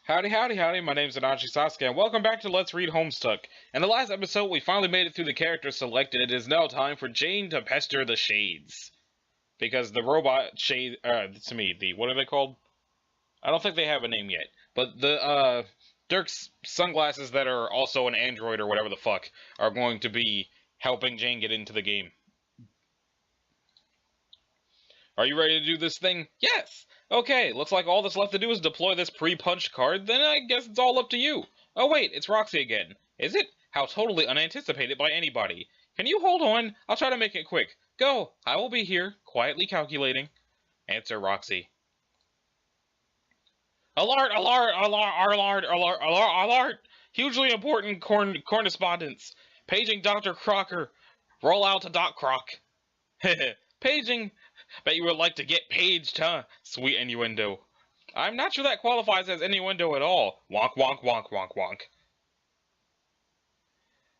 Howdy, howdy, howdy, my name's Sasuke, and welcome back to Let's Read Homestuck. In the last episode, we finally made it through the characters selected. It is now time for Jane to pester the Shades. Because the robot Shade, what are they called? I don't think they have a name yet. But Dirk's sunglasses that are also an android or whatever the fuck are going to be helping Jane get into the game. Are you ready to do this thing? Yes! Okay, looks like all that's left to do is deploy this pre-punched card, then I guess it's all up to you. Oh wait, it's Roxy again. Is it? How totally unanticipated by anybody. Can you hold on? I'll try to make it quick. Go! I will be here, quietly calculating. Answer Roxy. Alert! Alert! Alert! Alert! Alert! Alert! Alert! Hugely important correspondence. Paging Dr. Crocker. Roll out to Doc Croc. Paging. Bet you would like to get paged, huh? Sweet innuendo. I'm not sure that qualifies as innuendo at all. Wonk, wonk, wonk, wonk, wonk.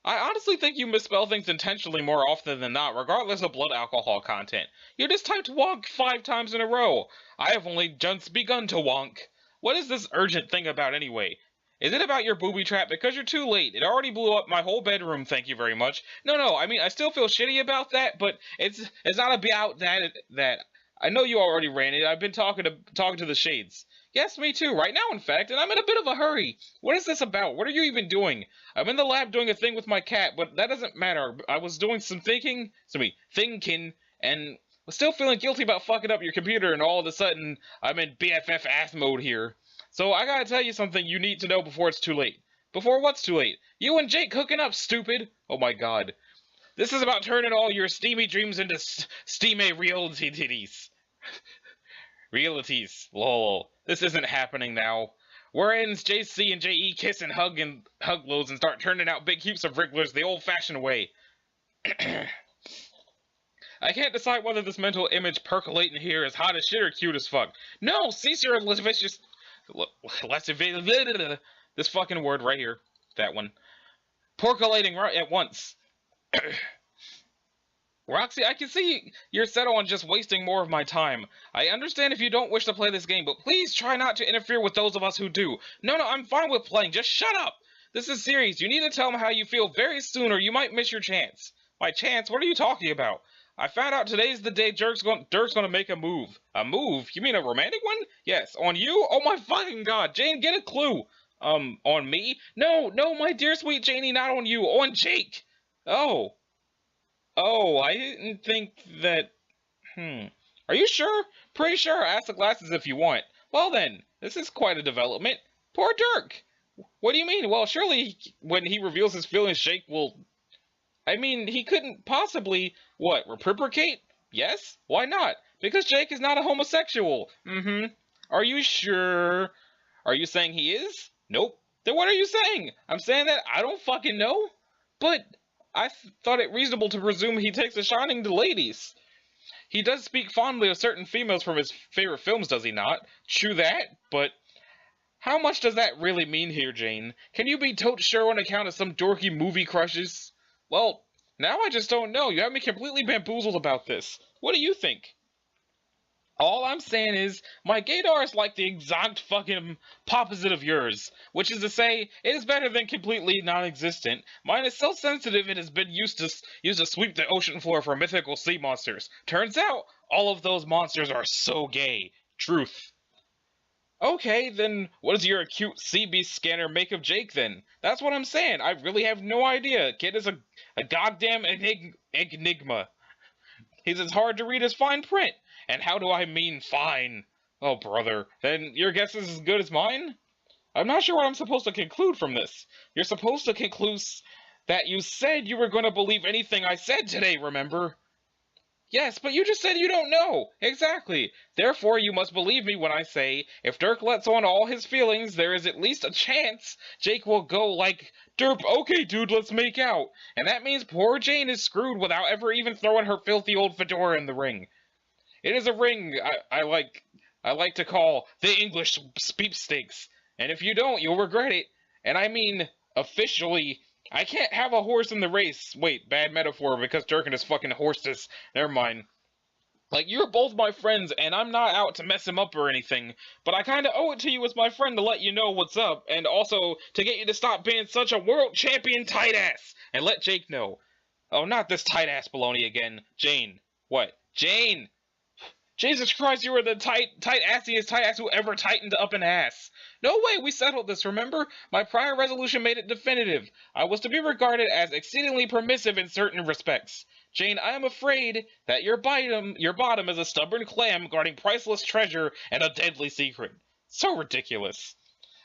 I honestly think you misspell things intentionally more often than not, regardless of blood alcohol content. You just typed wonk 5 times in a row. I have only just begun to wonk. What is this urgent thing about anyway? Is it about your booby trap? Because you're too late. It already blew up my whole bedroom, thank you very much. No, I mean, I still feel shitty about that, but it's not about that. I know you already ran it. I've been talking to the Shades. Yes, me too, right now, in fact, and I'm in a bit of a hurry. What is this about? What are you even doing? I'm in the lab doing a thing with my cat, but that doesn't matter. I was doing some thinking, and was still feeling guilty about fucking up your computer, and all of a sudden, I'm in BFF ass mode here. So I gotta tell you something you need to know before it's too late. Before what's too late? You and Jake hooking up, stupid! Oh my god. This is about turning all your steamy dreams into steamy realities. Realities. Lol. This isn't happening now. Where ends JC and JE kiss and hug loads and start turning out big heaps of wrigglers the old-fashioned way. I can't decide whether this mental image percolating here is hot as shit or cute as fuck. No, cease your lascivious... This fucking word right here. That one. Percolating right at once. Roxy, I can see you're set on just wasting more of my time. I understand if you don't wish to play this game, but please try not to interfere with those of us who do. No, I'm fine with playing. Just shut up. This is serious. You need to tell me how you feel very soon or you might miss your chance. My chance? What are you talking about? I found out today's the day Dirk's gonna make a move. A move? You mean a romantic one? Yes. On you? Oh my fucking god. Jane, get a clue. On me? No, my dear sweet Janie, not on you. On Jake. Oh, I didn't think that... Are you sure? Pretty sure. Ask the glasses if you want. Well then, this is quite a development. Poor Dirk. What do you mean? Well, surely when he reveals his feelings, Jake will... I mean, he couldn't possibly... What, reciprocate? Yes? Why not? Because Jake is not a homosexual. Are you sure? Are you saying he is? Nope. Then what are you saying? I'm saying that I don't fucking know. But I thought it reasonable to presume he takes a shining to ladies. He does speak fondly of certain females from his favorite films, does he not? True that, but... How much does that really mean here, Jane? Can you be totes sure on account of some dorky movie crushes? Well, now I just don't know. You have me completely bamboozled about this. What do you think? All I'm saying is, my gaydar is like the exact fucking opposite of yours. Which is to say, it is better than completely non-existent. Mine is so sensitive it has been used to sweep the ocean floor for mythical sea monsters. Turns out, all of those monsters are so gay. Truth. Okay, then what does your acute sea beast scanner make of Jake then? That's what I'm saying. I really have no idea. Kid is a goddamn enigma. He's as hard to read as fine print. And how do I mean fine? Oh, brother. Then your guess is as good as mine? I'm not sure what I'm supposed to conclude from this. You're supposed to conclude that you said you were going to believe anything I said today, remember? Yes, but you just said you don't know. Exactly. Therefore, you must believe me when I say, if Dirk lets on all his feelings, there is at least a chance Jake will go like, Derp, okay, dude, let's make out. And that means poor Jane is screwed without ever even throwing her filthy old fedora in the ring. It is a ring I like to call the English sweepstakes. And if you don't, you'll regret it. And I mean, officially... I can't have a horse in the race. Wait, bad metaphor because Dirk and his fucking horses. Never mind. Like, you're both my friends, and I'm not out to mess him up or anything, but I kinda owe it to you as my friend to let you know what's up, and also to get you to stop being such a world champion tight ass, and let Jake know. Oh, not this tight ass baloney again. Jane. What? Jane! Jesus Christ, you were the tight-assiest tight ass who ever tightened up an ass. No way, we settled this, remember? My prior resolution made it definitive. I was to be regarded as exceedingly permissive in certain respects. Jane, I am afraid that your bottom is a stubborn clam guarding priceless treasure and a deadly secret. So ridiculous.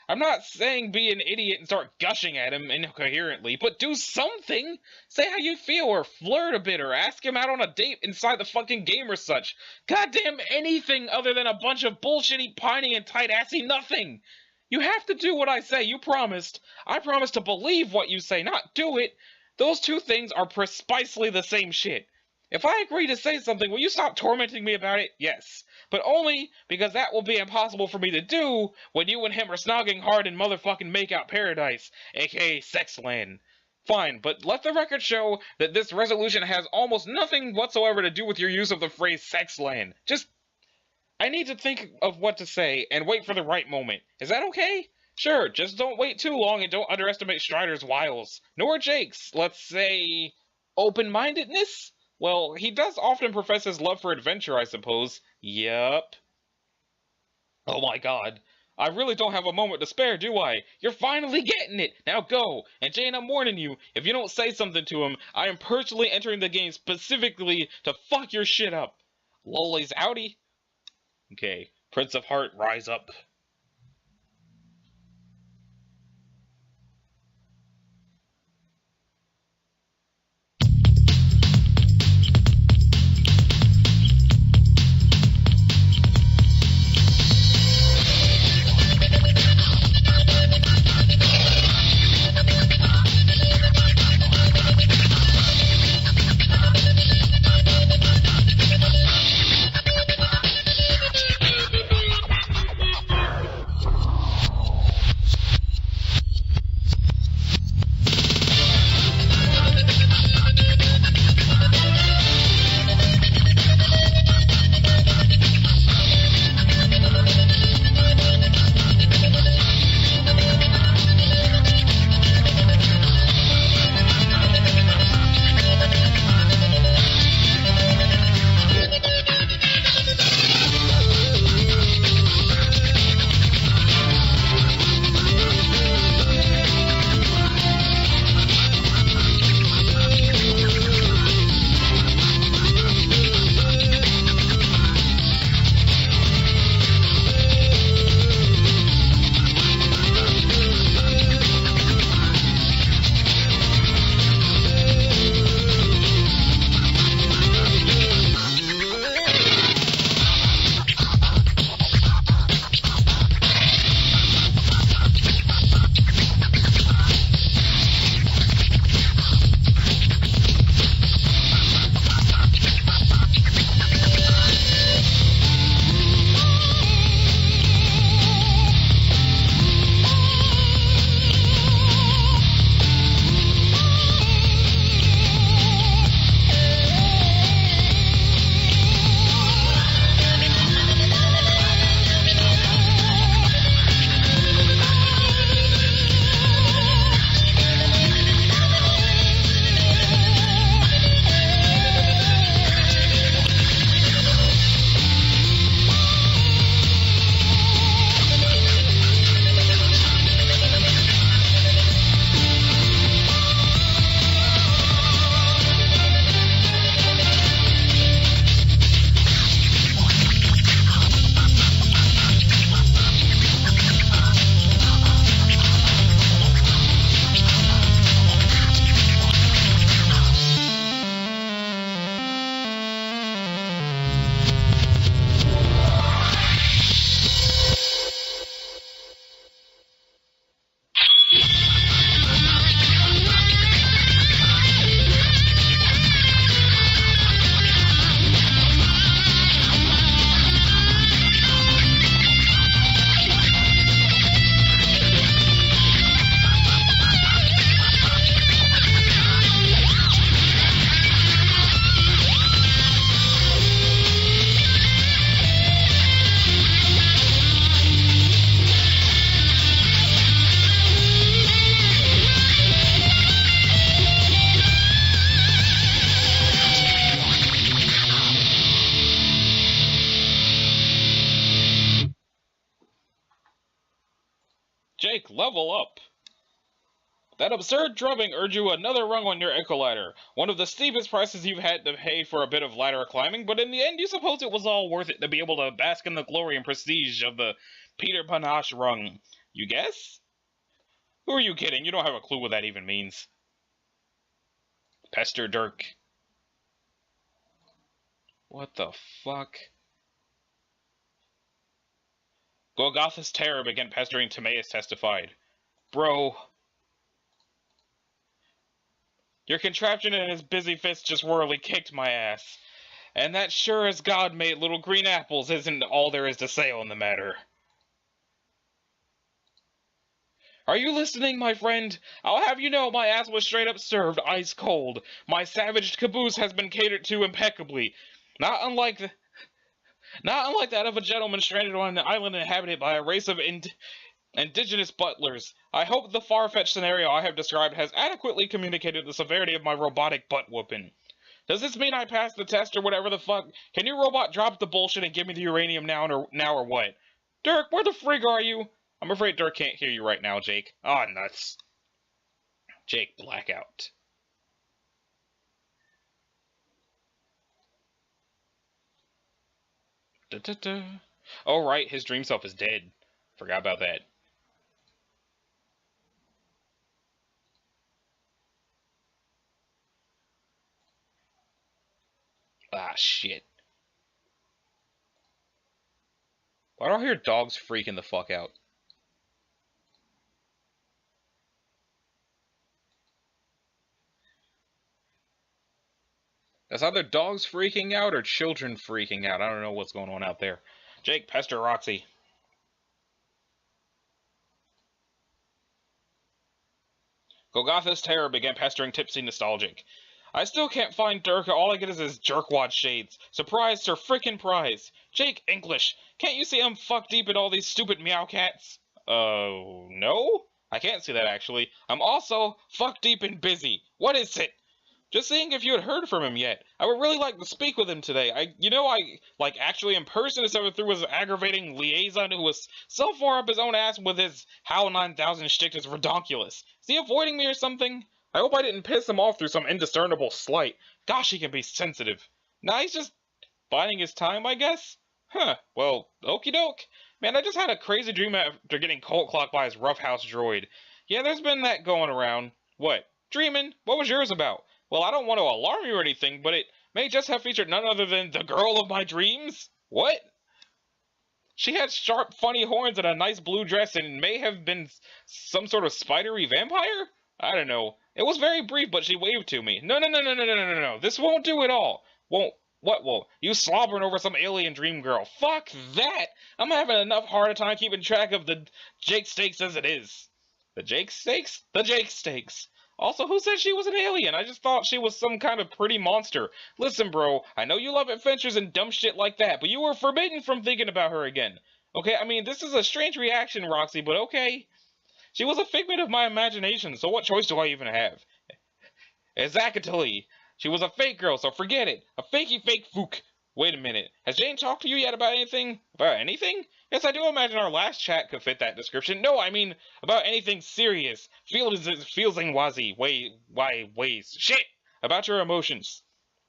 I'm not saying be an idiot and start gushing at him incoherently, but do something! Say how you feel, or flirt a bit, or ask him out on a date inside the fucking game or such. Goddamn anything other than a bunch of bullshitty, pining, and tight-assy nothing! You have to do what I say, you promised. I promise to believe what you say, not do it. Those two things are precisely the same shit. If I agree to say something, will you stop tormenting me about it? Yes. But only because that will be impossible for me to do when you and him are snogging hard in motherfucking Makeout Paradise, aka Sexland. Fine, but let the record show that this resolution has almost nothing whatsoever to do with your use of the phrase Sexland. I need to think of what to say and wait for the right moment. Is that okay? Sure, just don't wait too long and don't underestimate Strider's wiles. Nor Jake's, let's say, open-mindedness? Well, he does often profess his love for adventure, I suppose. Yup. Oh my god. I really don't have a moment to spare, do I? You're finally getting it! Now go! And Jane, I'm warning you, if you don't say something to him, I am personally entering the game specifically to fuck your shit up. Lolly's outie. Okay, Prince of Heart, rise up. Jake, level up! That absurd drubbing earned you another rung on your echo ladder. One of the steepest prices you've had to pay for a bit of ladder climbing, but in the end you suppose it was all worth it to be able to bask in the glory and prestige of the Peter Panache rung. You guess? Who are you kidding? You don't have a clue what that even means. Pester Dirk. What the fuck? Golgotha's terror began pestering Timaeus testified. Bro. Your contraption and his busy fist just royally kicked my ass. And that sure as God made little green apples isn't all there is to say on the matter. Are you listening, my friend? I'll have you know my ass was straight up served ice cold. My savaged caboose has been catered to impeccably. Not unlike that of a gentleman stranded on an island inhabited by a race of indigenous butlers. I hope the far-fetched scenario I have described has adequately communicated the severity of my robotic butt-whooping. Does this mean I passed the test or whatever the fuck? Can your robot drop the bullshit and give me the uranium now or what? Dirk, where the frig are you? I'm afraid Dirk can't hear you right now, Jake. Aw, nuts. Jake, blackout. Da-da-da. Oh, right, his dream self is dead. Forgot about that. Ah, shit. Why do I hear dogs freaking the fuck out? That's either dogs freaking out or children freaking out. I don't know what's going on out there. Jake, Pester, Roxy. Golgotha's terror began pestering Tipsy Nostalgic. I still can't find Dirk. All I get is his jerkwad shades. Surprise, sir frickin' prize. Jake, English. Can't you see I'm fuck deep in all these stupid meow cats? No? I can't see that, actually. I'm also fuck deep and busy. What is it? Just seeing if you had heard from him yet. I would really like to speak with him today. Actually in person instead of through his aggravating liaison who was so far up his own ass with his HAL 9000 shtick is redonkulous. Is he avoiding me or something? I hope I didn't piss him off through some indiscernible slight. Gosh, he can be sensitive. Nah, he's just biding his time, I guess? Huh, well, okie doke. Man, I just had a crazy dream after getting cold clocked by his roughhouse droid. Yeah, there's been that going around. What? Dreaming? What was yours about? Well, I don't want to alarm you or anything, but it may just have featured none other than the girl of my dreams? What? She had sharp, funny horns and a nice blue dress and may have been some sort of spidery vampire? I don't know. It was very brief, but she waved to me. No. This won't do at all. Won't. What won't? You slobbering over some alien dream girl. Fuck that! I'm having enough hard time keeping track of the Jake Stakes as it is. The Jake Stakes? The Jake Stakes. Also, who said she was an alien? I just thought she was some kind of pretty monster. Listen, bro, I know you love adventures and dumb shit like that, but you were forbidden from thinking about her again. Okay, I mean, this is a strange reaction, Roxy, but okay. She was a figment of my imagination, so what choice do I even have? Exactly. She was a fake girl, so forget it. A fakey fake fook. Wait a minute. Has Jane talked to you yet about anything? About anything? Yes, I do imagine our last chat could fit that description. No, I mean about anything serious. Feelsing ways. Shit! About your emotions.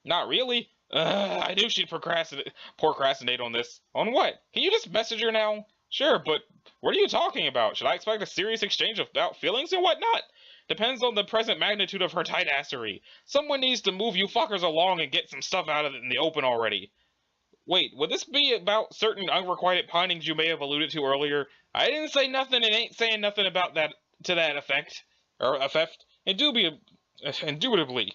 Not really. I knew she'd procrastinate on this. On what? Can you just message her now? Sure, but what are you talking about? Should I expect a serious exchange about feelings and whatnot? Depends on the present magnitude of her tight assery. Someone needs to move you fuckers along and get some stuff out of it in the open already. Wait, would this be about certain unrequited pinings you may have alluded to earlier? I didn't say nothing and ain't saying nothing about that to that effect. Indubitably.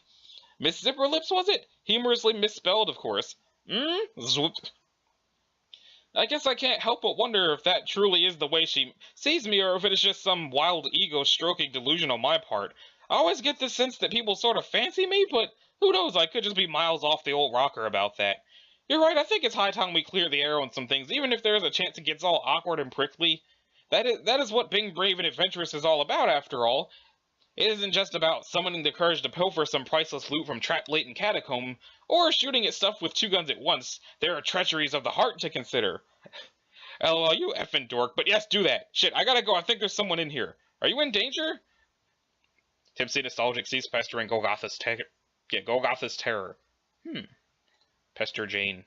Miss Zipperlips, was it? Humorously misspelled, of course. Zwoop. I guess I can't help but wonder if that truly is the way she sees me or if it is just some wild ego-stroking delusion on my part. I always get the sense that people sort of fancy me, but who knows, I could just be miles off the old rocker about that. You're right, I think it's high time we clear the air on some things, even if there is a chance it gets all awkward and prickly. That is what being brave and adventurous is all about, after all. It isn't just about summoning the courage to pilfer some priceless loot from trapped latent catacomb, or shooting at stuff with two guns at once. There are treacheries of the heart to consider. LOL, you effing dork. But yes, do that. Shit, I gotta go. I think there's someone in here. Are you in danger? Tipsy Nostalgic sees Pester and Golgotha's terror. Pester Jane.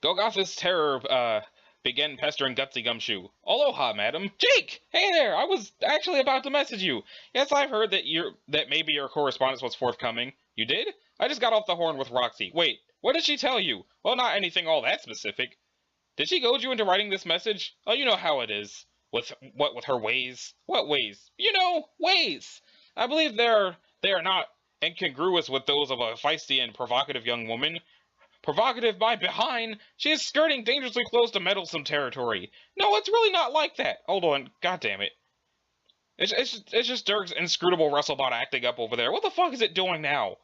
Golgotha's terror, began pestering Gutsy Gumshoe. Aloha, madam. Jake! Hey there! I was actually about to message you. Yes, I've heard that maybe your correspondence was forthcoming. You did? I just got off the horn with Roxy. Wait, what did she tell you? Well, not anything all that specific. Did she goad you into writing this message? Oh, you know how it is. With her ways? What ways? You know, ways! I believe they are not incongruous with those of a feisty and provocative young woman. Provocative by behind, she is skirting dangerously close to meddlesome territory. No, it's really not like that. Hold on, god damn it. It's just Dirk's inscrutable Rustlebot acting up over there. What the fuck is it doing now?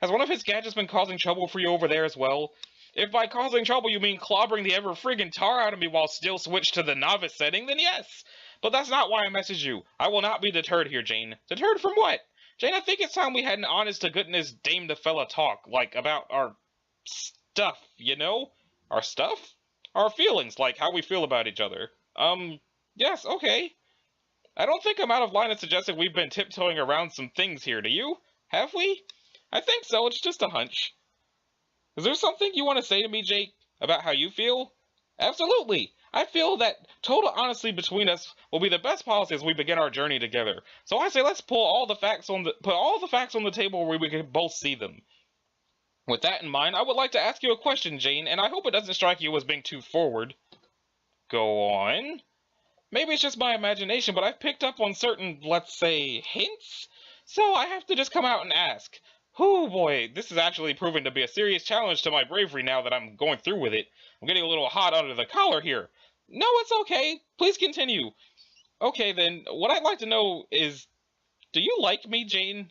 Has one of his gadgets been causing trouble for you over there as well? If by causing trouble you mean clobbering the ever-friggin' tar out of me while still switched to the novice setting, then yes. But that's not why I messaged you. I will not be deterred here, Jane. Deterred from what? Jane, I think it's time we had an honest-to-goodness dame-to-fella talk, like, about our stuff, you know? Our stuff? Our feelings, like how we feel about each other. Yes, okay. I don't think I'm out of line in suggesting we've been tiptoeing around some things here, do you? Have we? I think so, it's just a hunch. Is there something you want to say to me, Jake, about how you feel? Absolutely. I feel that total honesty between us will be the best policy as we begin our journey together. So I say let's put all the facts on the table where we can both see them. With that in mind, I would like to ask you a question, Jane, and I hope it doesn't strike you as being too forward. Go on. Maybe it's just my imagination, but I've picked up on certain, let's say, hints? So I have to just come out and ask. Oh boy, this is actually proving to be a serious challenge to my bravery now that I'm going through with it. I'm getting a little hot under the collar here. No, it's okay. Please continue. Okay, then, what I'd like to know is, do you like me, Jane?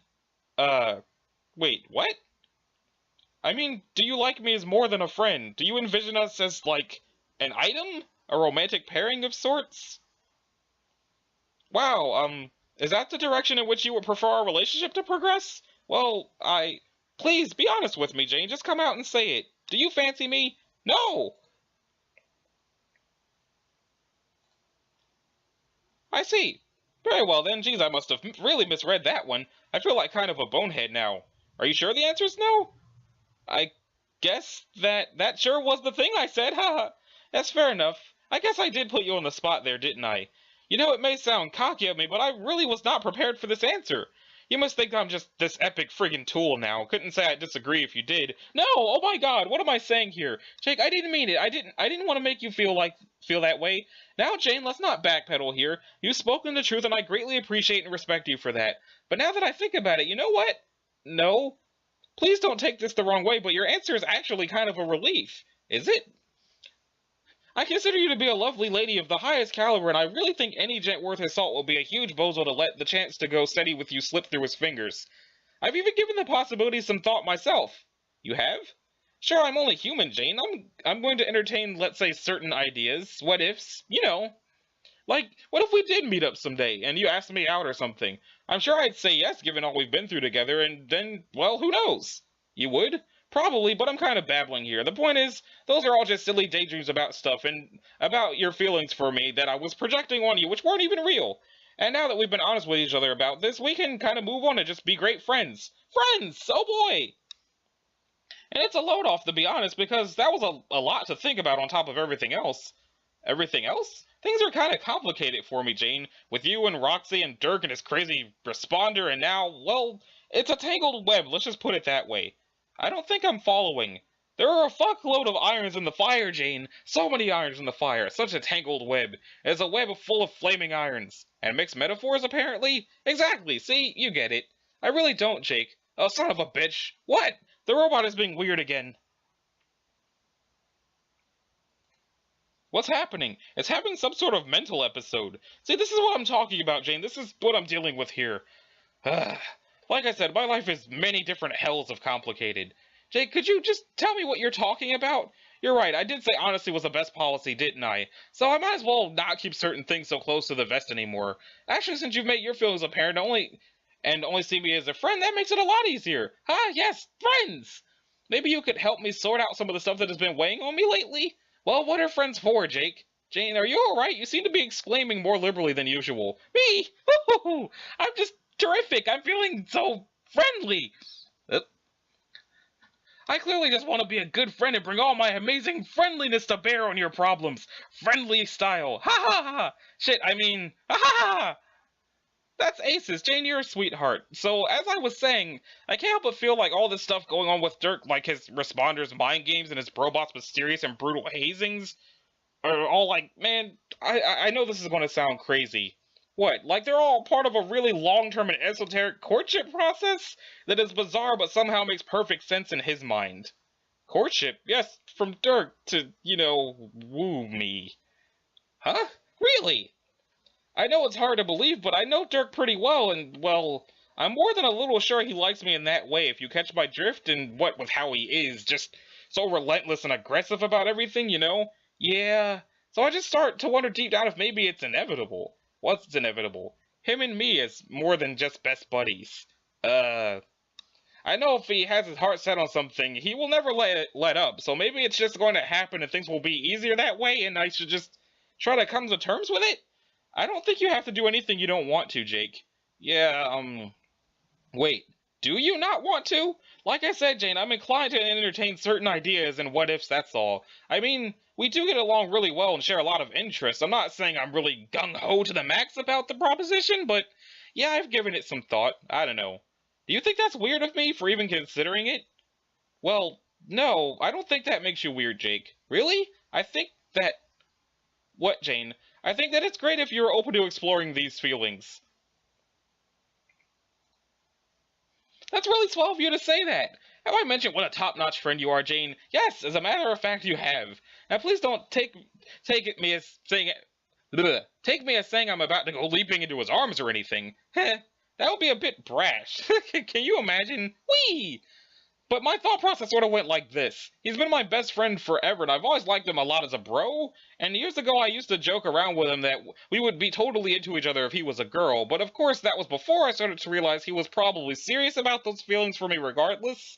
Wait, what? I mean, do you like me as more than a friend? Do you envision us as, like, an item? A romantic pairing of sorts? Wow, is that the direction in which you would prefer our relationship to progress? Well, please, be honest with me, Jane. Just come out and say it. Do you fancy me? No! I see. Very well then, geez, I must have really misread that one. I feel like kind of a bonehead now. Are you sure the answer is no? I guess that sure was the thing I said, haha. That's fair enough. I guess I did put you on the spot there, didn't I? You know, it may sound cocky of me, but I really was not prepared for this answer. You must think I'm just this epic friggin' tool now. Couldn't say I disagree if you did. No, oh my god, what am I saying here? Jake, I didn't mean it. I didn't want to make you feel that way. Now, Jane, let's not backpedal here. You've spoken the truth, and I greatly appreciate and respect you for that. But now that I think about it, you know what? No. Please don't take this the wrong way, but your answer is actually kind of a relief. Is it? I consider you to be a lovely lady of the highest caliber, and I really think any gent worth his salt will be a huge bozo to let the chance to go steady with you slip through his fingers. I've even given the possibility some thought myself. You have? Sure, I'm only human, Jane. I'm going to entertain, let's say, certain ideas, what-ifs, you know. Like, what if we did meet up someday, and you asked me out or something? I'm sure I'd say yes, given all we've been through together, and then, well, who knows? You would? Probably, but I'm kind of babbling here. The point is, those are all just silly daydreams about stuff, and about your feelings for me that I was projecting on you, which weren't even real. And now that we've been honest with each other about this, we can kind of move on and just be great friends. Friends! Oh boy! And it's a load off, to be honest, because that was a lot to think about on top of everything else. Everything else? Things are kind of complicated for me, Jane, with you and Roxy and Dirk and his crazy responder, and now, well, it's a tangled web, let's just put it that way. I don't think I'm following. There are a fuckload of irons in the fire, Jane. So many irons in the fire. Such a tangled web. It's a web full of flaming irons. And mixed metaphors, apparently? Exactly. See? You get it. I really don't, Jake. Oh, son of a bitch. What? The robot is being weird again. What's happening? It's having some sort of mental episode. See, this is what I'm talking about, Jane. This is what I'm dealing with here. Like I said, my life is many different hells of complicated. Jake, could you just tell me what you're talking about? You're right, I did say honesty was the best policy, didn't I? So I might as well not keep certain things so close to the vest anymore. Actually, since you've made your feelings apparent only see me as a friend, that makes it a lot easier. Ah, yes, friends! Maybe you could help me sort out some of the stuff that has been weighing on me lately? Well, what are friends for, Jake? Jane, are you alright? You seem to be exclaiming more liberally than usual. Me? I'm just terrific. I'm feeling so friendly. I clearly just want to be a good friend and bring all my amazing friendliness to bear on your problems. Friendly style. Ha ha ha! Shit, I mean, ha ha ha! That's aces. Jane, you're a sweetheart. So, as I was saying, I can't help but feel like all this stuff going on with Dirk, like his responders' mind games and his robot's mysterious and brutal hazings, are all like, man, I know this is going to sound crazy. What, like they're all part of a really long-term and esoteric courtship process that is bizarre but somehow makes perfect sense in his mind? Courtship? Yes, from Dirk to, woo me. Huh? Really? I know it's hard to believe, but I know Dirk pretty well, and, well, I'm more than a little sure he likes me in that way, if you catch my drift, and what with how he is, just so relentless and aggressive about everything, Yeah, so I just start to wonder deep down if maybe it's inevitable. What's inevitable? Him and me as more than just best buddies. I know if he has his heart set on something, he will never let up, so maybe it's just going to happen and things will be easier that way, and I should just try to come to terms with it? I don't think you have to do anything you don't want to, Jake. Yeah, wait, do you not want to? Like I said, Jane, I'm inclined to entertain certain ideas and what-ifs, that's all. I mean, we do get along really well and share a lot of interests. I'm not saying I'm really gung-ho to the max about the proposition, but yeah, I've given it some thought. I don't know. Do you think that's weird of me for even considering it? Well, no, I don't think that makes you weird, Jake. Really? I think that... What, Jane? I think that it's great if you're open to exploring these feelings. That's really swell of you to say that. Have I mentioned what a top-notch friend you are, Jane? Yes, as a matter of fact, you have. Now, please don't take me as saying I'm about to go leaping into his arms or anything. Heh, that would be a bit brash. Can you imagine? Whee! But my thought process sort of went like this. He's been my best friend forever, and I've always liked him a lot as a bro. And years ago, I used to joke around with him that we would be totally into each other if he was a girl. But of course, that was before I started to realize he was probably serious about those feelings for me regardless.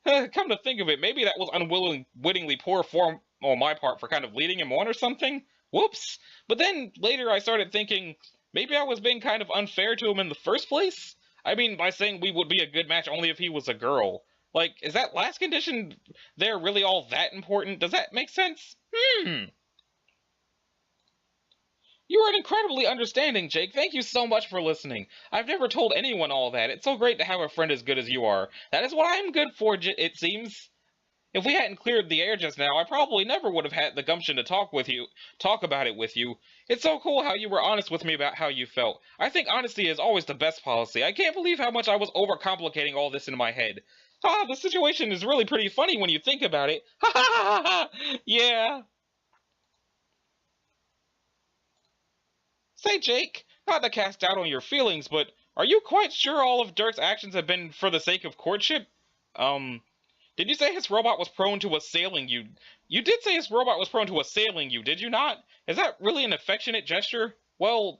Come to think of it, maybe that was unwittingly poor form on my part for kind of leading him on or something. Whoops. But then, later I started thinking, maybe I was being kind of unfair to him in the first place? I mean, by saying we would be a good match only if he was a girl. Like, is that last condition there really all that important? Does that make sense? You are incredibly understanding, Jake. Thank you so much for listening. I've never told anyone all that. It's so great to have a friend as good as you are. That is what I'm good for, it seems. If we hadn't cleared the air just now, I probably never would have had the gumption to talk about it with you. It's so cool how you were honest with me about how you felt. I think honesty is always the best policy. I can't believe how much I was overcomplicating all this in my head. The situation is really pretty funny when you think about it. Ha ha ha ha! Yeah. Say, Jake, not to cast doubt on your feelings, but are you quite sure all of Dirk's actions have been for the sake of courtship? Did you say his robot was prone to assailing you? You did say his robot was prone to assailing you, did you not? Is that really an affectionate gesture? Well,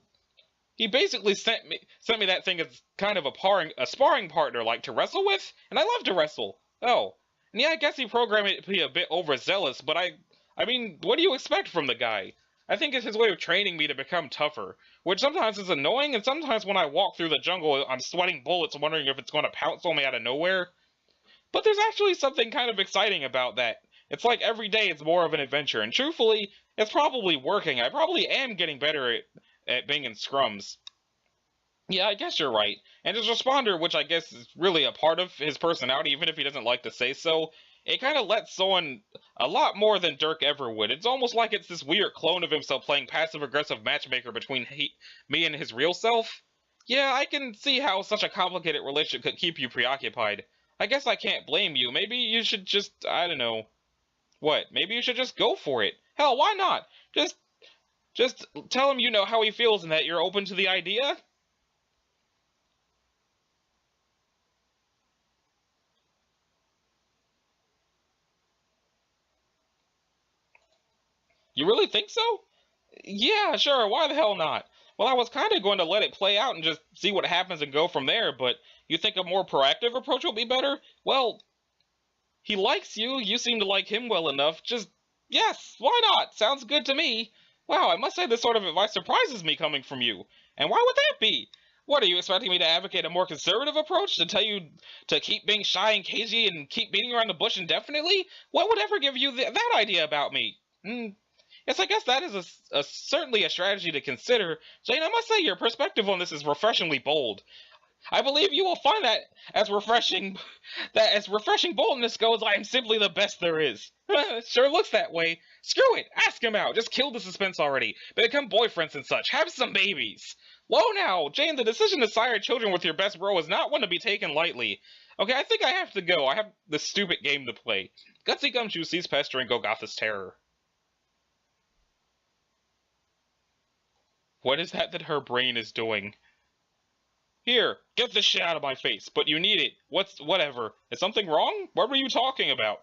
he basically sent me that thing as kind of a sparring partner, like to wrestle with, and I love to wrestle. Oh, and yeah, I guess he programmed it to be a bit overzealous, but I mean, what do you expect from the guy? I think it's his way of training me to become tougher, which sometimes is annoying, and sometimes when I walk through the jungle, I'm sweating bullets wondering if it's going to pounce on me out of nowhere. But there's actually something kind of exciting about that. It's like every day it's more of an adventure, and truthfully, it's probably working. I probably am getting better at being in scrums. Yeah, I guess you're right. And his responder, which I guess is really a part of his personality, even if he doesn't like to say so, it kind of lets on a lot more than Dirk ever would. It's almost like it's this weird clone of himself playing passive-aggressive matchmaker between me and his real self. Yeah, I can see how such a complicated relationship could keep you preoccupied. I guess I can't blame you. Maybe you should just, I don't know. What? Maybe you should just go for it. Hell, why not? Just tell him you know how he feels and that you're open to the idea. You really think so? Yeah, sure, why the hell not? Well, I was kind of going to let it play out and just see what happens and go from there, but you think a more proactive approach will be better? Well, He likes you. You seem to like him well enough. Just, yes, why not? Sounds good to me. Wow, I must say this sort of advice surprises me coming from you. And why would that be? What, are you expecting me to advocate a more conservative approach? To tell you to keep being shy and cagey and keep beating around the bush indefinitely? What would ever give you that idea about me? Yes, I guess that is certainly a strategy to consider. Jane, I must say your perspective on this is refreshingly bold. I believe you will find that as refreshing boldness goes, I am simply the best there is. Sure looks that way. Screw it, ask him out. Just kill the suspense already. Become boyfriends and such. Have some babies. Whoa now, Jane, the decision to sire children with your best bro is not one to be taken lightly. Okay, I think I have to go. I have this stupid game to play. Gutsy Gumshoe sees Pester and Golgotha's terror. What is that her brain is doing? Here, get this shit out of my face, but you need it. Whatever. Is something wrong? What were you talking about?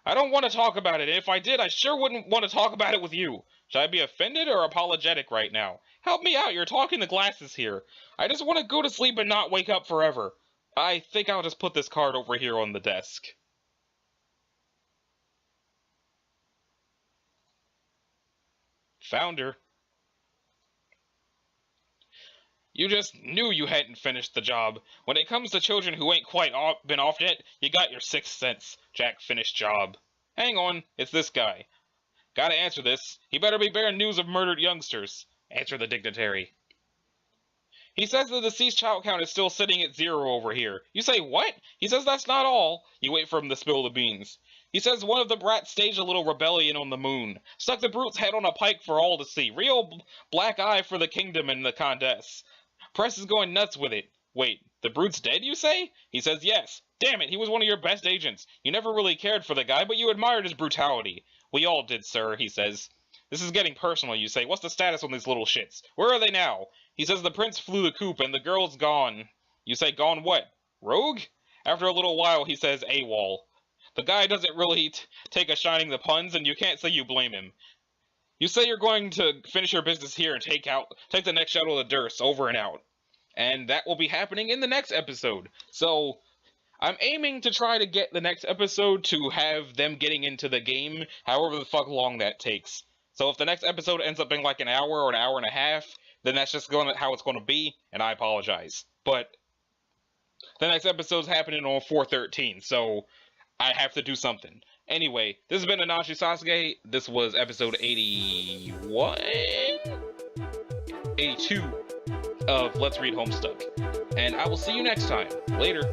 I don't want to talk about it, and if I did, I sure wouldn't want to talk about it with you. Should I be offended or apologetic right now? Help me out, you're talking to glasses here. I just want to go to sleep and not wake up forever. I think I'll just put this card over here on the desk. Found her. You just knew you hadn't finished the job. When it comes to children who ain't quite been off yet, you got your 6th sense. Jack finished job. Hang on, it's this guy. Gotta answer this. He better be bearing news of murdered youngsters. Answer the dignitary. He says the deceased child count is still sitting at 0 over here. You say what? He says that's not all. You wait for him to spill the beans. He says one of the brats staged a little rebellion on the moon. Stuck the brute's head on a pike for all to see. Real black eye for the kingdom and the Condess. Press is going nuts with it. Wait, the brute's dead, you say? He says yes. Damn it, he was one of your best agents. You never really cared for the guy, but you admired his brutality. We all did, sir, he says. This is getting personal, you say. What's the status on these little shits? Where are they now? He says the prince flew the coop and the girl's gone. You say gone what? Rogue? After a little while, he says AWOL. The guy doesn't really take a shining the puns, and you can't say you blame him. You say you're going to finish your business here and take the next shuttle to Dirk, over and out. And that will be happening in the next episode. So, I'm aiming to try to get the next episode to have them getting into the game, however the fuck long that takes. So if the next episode ends up being like an hour or an hour and a half, then that's just how it's going to be, and I apologize. But the next episode's happening on 4/13, so I have to do something. Anyway, this has been Anashi Sasuke. This was episode 81? 82 of Let's Read Homestuck. And I will see you next time. Later.